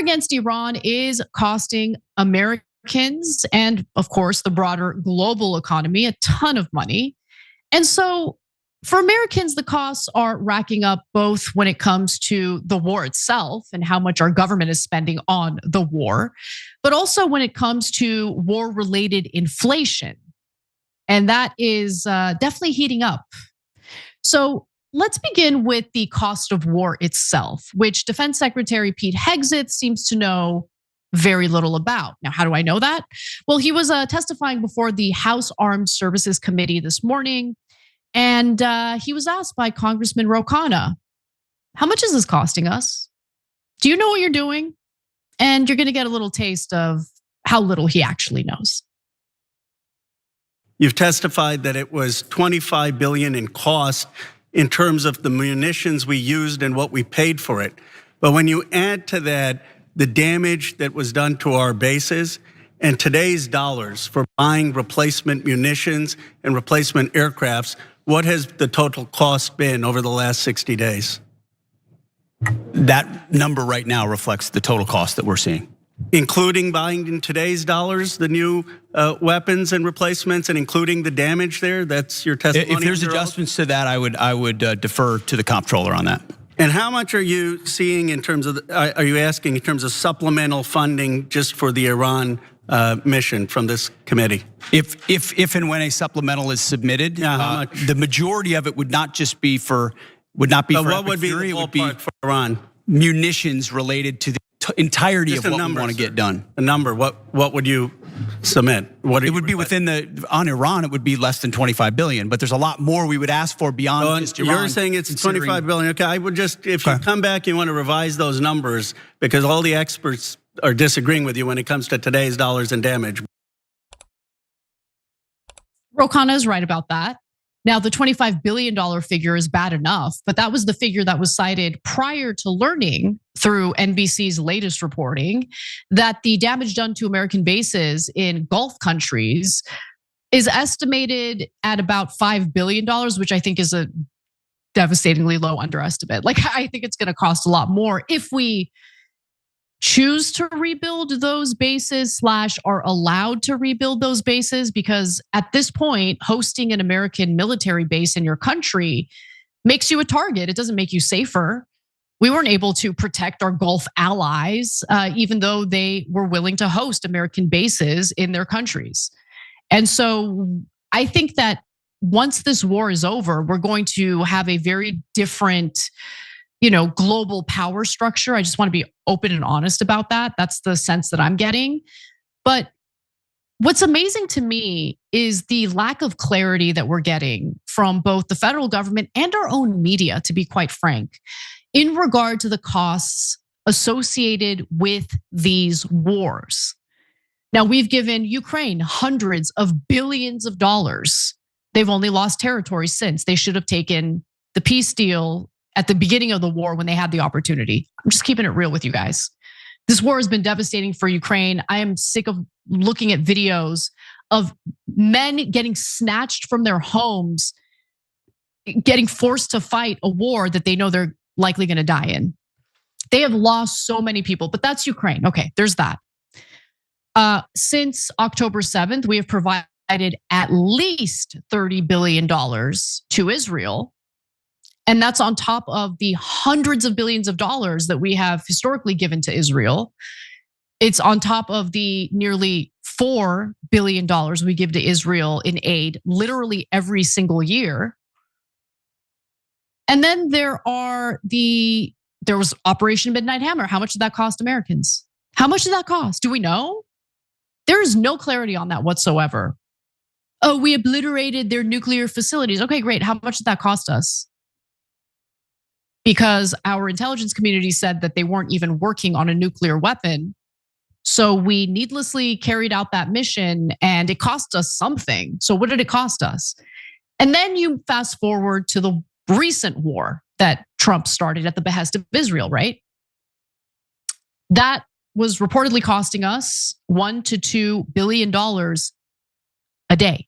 against Iran is costing Americans and, of course, the broader global economy a ton of money. And so for Americans, the costs are racking up both when it comes to the war itself and how much our government is spending on the war, but also when it comes to war-related inflation. And that is definitely heating up. So let's begin with the cost of war itself, which Defense Secretary Pete Hegseth seems to know very little about. Now, how do I know that? Well, he was testifying before the House Armed Services Committee this morning, and he was asked by Congressman Ro Khanna, how much is this costing us? Do you know what you're doing? And you're gonna get a little taste of how little he actually knows. You've testified that it was $25 billion in cost in terms of the munitions we used and what we paid for it. But when you add to that the damage that was done to our bases and today's dollars for buying replacement munitions and replacement aircrafts, what has the total cost been over the last 60 days? That number right now reflects the total cost that we're seeing. Including buying in today's dollars the new weapons and replacements, and including the damage there. That's your testimony. If there's adjustments to that, I would defer to the comptroller on that. And how much are you seeing in terms of? Are you asking in terms of supplemental funding just for the Iran mission from this committee? If and when a supplemental is submitted, the majority of it would not be for what would be the ballpark for Iran? Munitions related to the entirety of what we want to get done. A number, what would you submit? It would be on Iran, it would be less than 25 billion, but there's a lot more we would ask for beyond just Iran. You're saying it's 25 billion. Okay, I would just, if you come back, you want to revise those numbers because all the experts are disagreeing with you when it comes to today's dollars and damage. Ro Khanna is right about that. Now, the $25 billion figure is bad enough, but that was the figure that was cited prior to learning through NBC's latest reporting that the damage done to American bases in Gulf countries is estimated at about $5 billion, which I think is a devastatingly low underestimate. Like, I think it's gonna cost a lot more if we choose to rebuild those bases / are allowed to rebuild those bases, because at this point, hosting an American military base in your country makes you a target. It doesn't make you safer. We weren't able to protect our Gulf allies, even though they were willing to host American bases in their countries. And so I think that once this war is over, we're going to have a very different global power structure. I just want to be open and honest about that. That's the sense that I'm getting. But what's amazing to me is the lack of clarity that we're getting from both the federal government and our own media, to be quite frank, in regard to the costs associated with these wars. Now, we've given Ukraine hundreds of billions of dollars. They've only lost territory since. They should have taken the peace deal at the beginning of the war when they had the opportunity. I'm just keeping it real with you guys. This war has been devastating for Ukraine. I am sick of looking at videos of men getting snatched from their homes, getting forced to fight a war that they know they're likely gonna die in. They have lost so many people, but that's Ukraine. Okay, there's that. Since October 7th, we have provided at least $30 billion to Israel. And that's on top of the hundreds of billions of dollars that we have historically given to Israel. It's on top of the nearly $4 billion we give to Israel in aid literally every single year. And then there was Operation Midnight Hammer. How much did that cost Americans? How much did that cost? Do we know? There is no clarity on that whatsoever. Oh, we obliterated their nuclear facilities. Okay, great. How much did that cost us? Because our intelligence community said that they weren't even working on a nuclear weapon. So we needlessly carried out that mission and it cost us something. So what did it cost us? And then you fast forward to the recent war that Trump started at the behest of Israel, right? That was reportedly costing us $1 to $2 billion a day.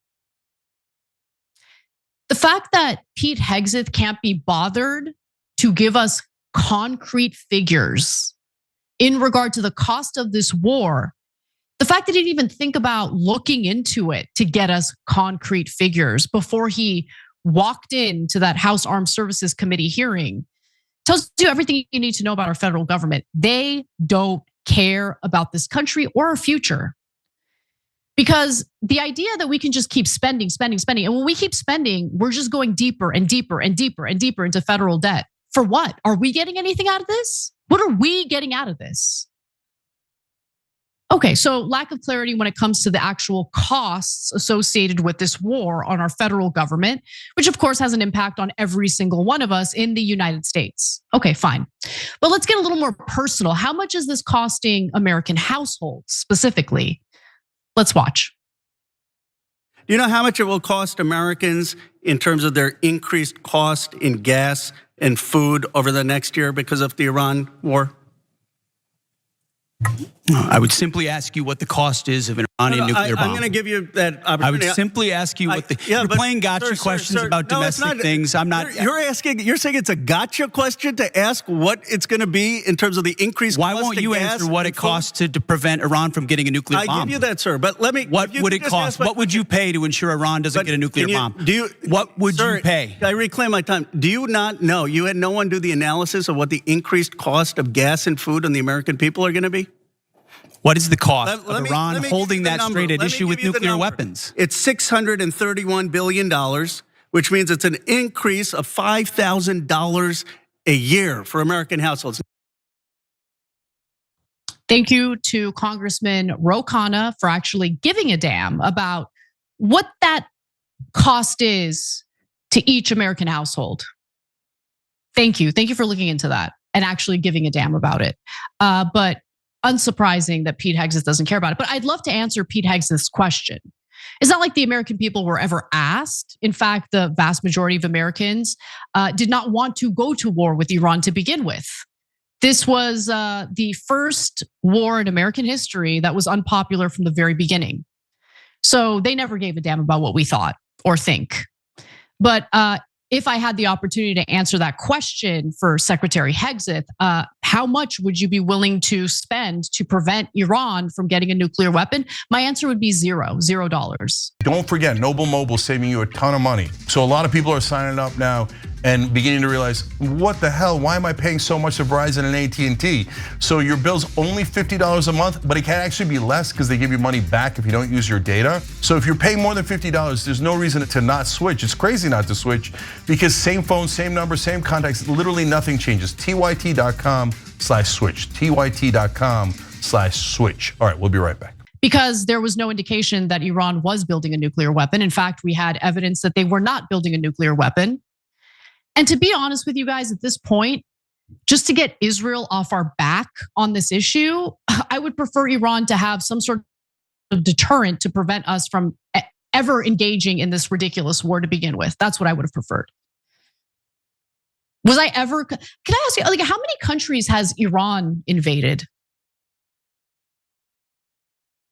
The fact that Pete Hegseth can't be bothered to give us concrete figures in regard to the cost of this war, the fact that he didn't even think about looking into it to get us concrete figures before he walked into that House Armed Services Committee hearing tells you everything you need to know about our federal government. They don't care about this country or our future. Because the idea that we can just keep spending, and when we keep spending, we're just going deeper and deeper and deeper and deeper into federal debt. For what? Are we getting anything out of this? What are we getting out of this? Okay, so lack of clarity when it comes to the actual costs associated with this war on our federal government, which of course has an impact on every single one of us in the United States. Okay, fine. But let's get a little more personal. How much is this costing American households specifically? Let's watch. Do you know how much it will cost Americans in terms of their increased cost in gas and food over the next year because of the Iran war? I would simply ask you what the cost is of an Iranian nuclear bomb. I'm going to give you that opportunity. I would simply ask you what you're playing gotcha questions about domestic things. I'm not. You're saying it's a gotcha question to ask what it's going to be in terms of the increased cost. Why won't you answer what it costs to prevent Iran from getting a nuclear bomb? I give you that, sir. But let me. What would it cost? What would you pay to ensure Iran doesn't get a nuclear bomb? What would you pay? I reclaim my time. Do you not know? You had no one do the analysis of what the increased cost of gas and food on the American people are going to be? What is the cost of Iran holding that straight at issue with nuclear weapons? It's $631 billion, which means it's an increase of $5,000 a year for American households. Thank you to Congressman Ro Khanna for actually giving a damn about what that cost is to each American household. Thank you. Thank you for looking into that and actually giving a damn about it. But unsurprising that Pete Hegseth doesn't care about it. But I'd love to answer Pete Hegseth's question. It's not like the American people were ever asked. In fact, the vast majority of Americans did not want to go to war with Iran to begin with. This was the first war in American history that was unpopular from the very beginning. So they never gave a damn about what we thought or think. But if I had the opportunity to answer that question for Secretary Hegseth, how much would you be willing to spend to prevent Iran from getting a nuclear weapon? My answer would be $0. Don't forget, Noble Mobile is saving you a ton of money. So a lot of people are signing up now and beginning to realize, what the hell, why am I paying so much to Verizon and AT&T? So your bill's only $50 a month, but it can actually be less because they give you money back if you don't use your data. So if you're paying more than $50, there's no reason to not switch. It's crazy not to switch because same phone, same number, same contacts, literally nothing changes. TYT.com/switch, TYT.com/switch. All right, we'll be right back. Because there was no indication that Iran was building a nuclear weapon. In fact, we had evidence that they were not building a nuclear weapon. And to be honest with you guys, at this point, just to get Israel off our back on this issue, I would prefer Iran to have some sort of deterrent to prevent us from ever engaging in this ridiculous war to begin with. That's what I would have preferred. Was I ever, can I ask you, like, how many countries has Iran invaded?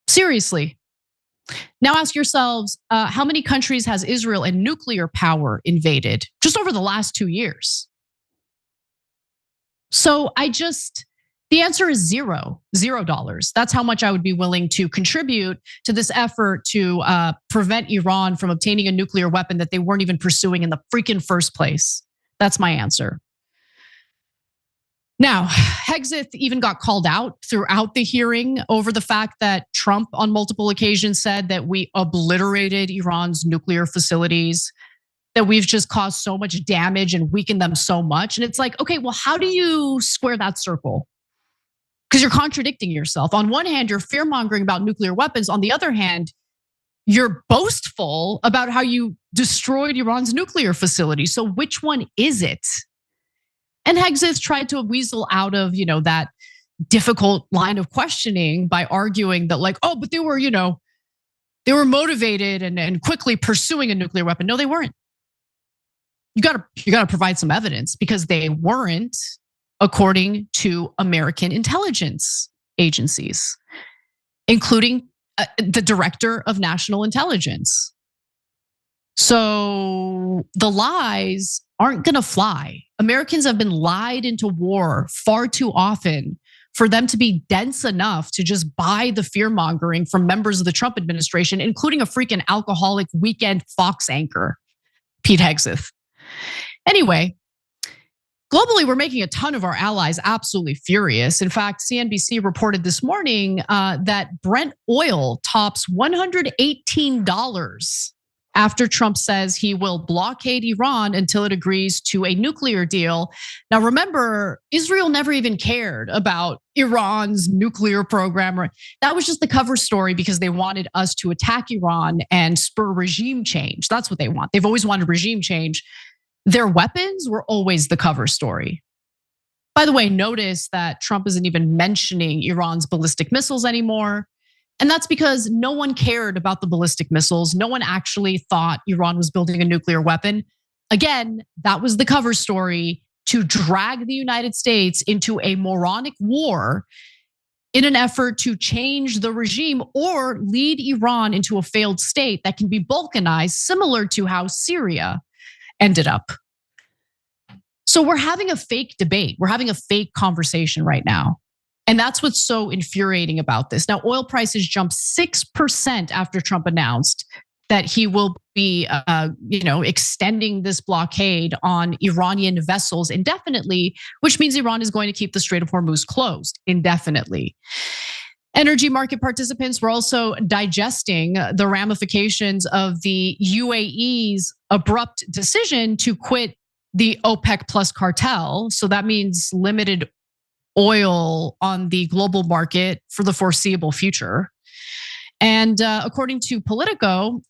Seriously. Now ask yourselves, how many countries has Israel and nuclear power invaded just over the last 2 years? So the answer is $0. That's how much I would be willing to contribute to this effort to prevent Iran from obtaining a nuclear weapon that they weren't even pursuing in the freaking first place. That's my answer. Now, Hegseth even got called out throughout the hearing over the fact that Trump on multiple occasions said that we obliterated Iran's nuclear facilities, that we've just caused so much damage and weakened them so much. And it's like, okay, well, how do you square that circle? Because you're contradicting yourself. On one hand, you're fear-mongering about nuclear weapons. On the other hand, you're boastful about how you destroyed Iran's nuclear facility. So which one is it? And Hegseth tried to weasel out of, that difficult line of questioning by arguing that, like, oh, but they were motivated and quickly pursuing a nuclear weapon. No, they weren't. You gotta provide some evidence because they weren't, according to American intelligence agencies, including the director of national intelligence. So the lies aren't gonna fly. Americans have been lied into war far too often for them to be dense enough to just buy the fear mongering from members of the Trump administration, including a freaking alcoholic weekend Fox anchor, Pete Hegseth. Anyway, globally, we're making a ton of our allies absolutely furious. In fact, CNBC reported this morning that Brent oil tops $118 after Trump says he will blockade Iran until it agrees to a nuclear deal. Now, remember, Israel never even cared about Iran's nuclear program. That was just the cover story because they wanted us to attack Iran and spur regime change. That's what they want. They've always wanted regime change. Their weapons were always the cover story. By the way, notice that Trump isn't even mentioning Iran's ballistic missiles anymore. And that's because no one cared about the ballistic missiles. No one actually thought Iran was building a nuclear weapon. Again, that was the cover story to drag the United States into a moronic war in an effort to change the regime or lead Iran into a failed state that can be balkanized, similar to how Syria ended up. So we're having a fake debate. We're having a fake conversation right now. And that's what's so infuriating about this. Now, oil prices jumped 6% after Trump announced that he will be, extending this blockade on Iranian vessels indefinitely, which means Iran is going to keep the Strait of Hormuz closed indefinitely. Energy market participants were also digesting the ramifications of the UAE's abrupt decision to quit the OPEC plus cartel. So that means limited oil on the global market for the foreseeable future. And according to Politico,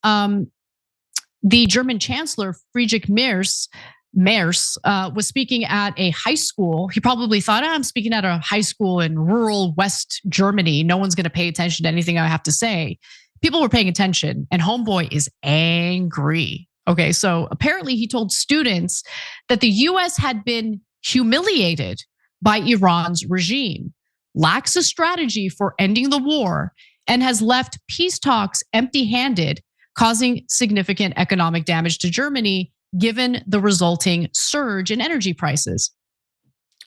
the German Chancellor Friedrich Merz was speaking at a high school. He probably thought, I'm speaking at a high school in rural West Germany. No one's going to pay attention to anything I have to say. People were paying attention, and homeboy is angry. Okay, so apparently he told students that the US had been humiliated by Iran's regime, lacks a strategy for ending the war, and has left peace talks empty-handed, causing significant economic damage to Germany, given the resulting surge in energy prices.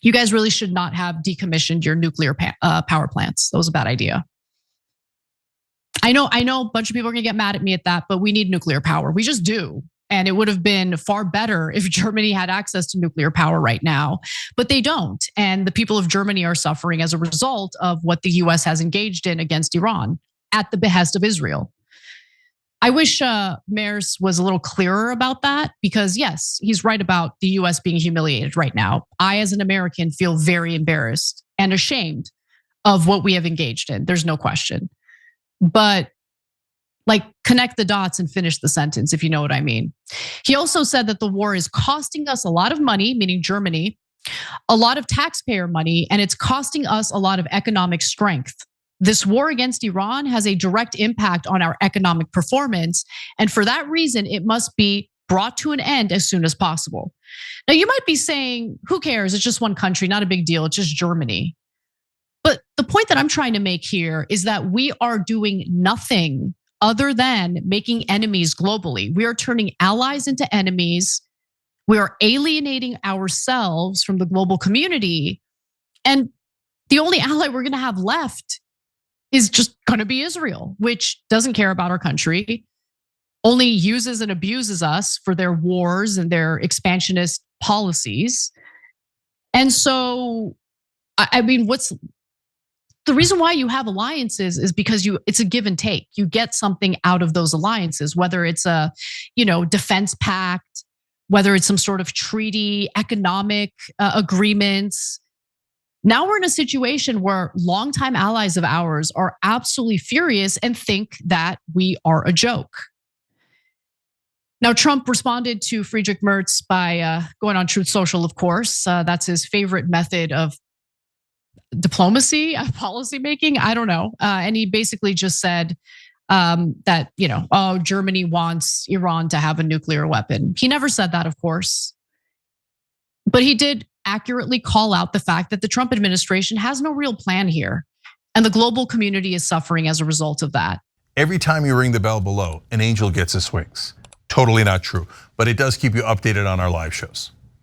You guys really should not have decommissioned your nuclear power plants. That was a bad idea. I know a bunch of people are gonna get mad at me at that, but we need nuclear power. We just do. And it would have been far better if Germany had access to nuclear power right now, but they don't. And the people of Germany are suffering as a result of what the US has engaged in against Iran at the behest of Israel. I wish Merz was a little clearer about that because yes, he's right about the US being humiliated right now. I, as an American, feel very embarrassed and ashamed of what we have engaged in. There's no question. But connect the dots and finish the sentence, if you know what I mean. He also said that the war is costing us a lot of money, meaning Germany, a lot of taxpayer money, and it's costing us a lot of economic strength. This war against Iran has a direct impact on our economic performance. And for that reason, it must be brought to an end as soon as possible. Now, you might be saying, who cares? It's just one country, not a big deal. It's just Germany. But the point that I'm trying to make here is that we are doing nothing other than making enemies globally. We are turning allies into enemies. We are alienating ourselves from the global community. And the only ally we're gonna have left is just gonna be Israel, which doesn't care about our country, only uses and abuses us for their wars and their expansionist policies. And so, I mean, what's the reason why you have alliances is because it's a give and take. You get something out of those alliances, whether it's a, defense pact, whether it's some sort of treaty, economic agreements. Now we're in a situation where longtime allies of ours are absolutely furious and think that we are a joke. Now, Trump responded to Friedrich Merz by going on Truth Social, of course. That's his favorite method of diplomacy, policy making. I don't know. And he basically just said that, Germany wants Iran to have a nuclear weapon. He never said that, of course. But he did accurately call out the fact that the Trump administration has no real plan here. And the global community is suffering as a result of that. Every time you ring the bell below, an angel gets his wings. Totally not true, but it does keep you updated on our live shows.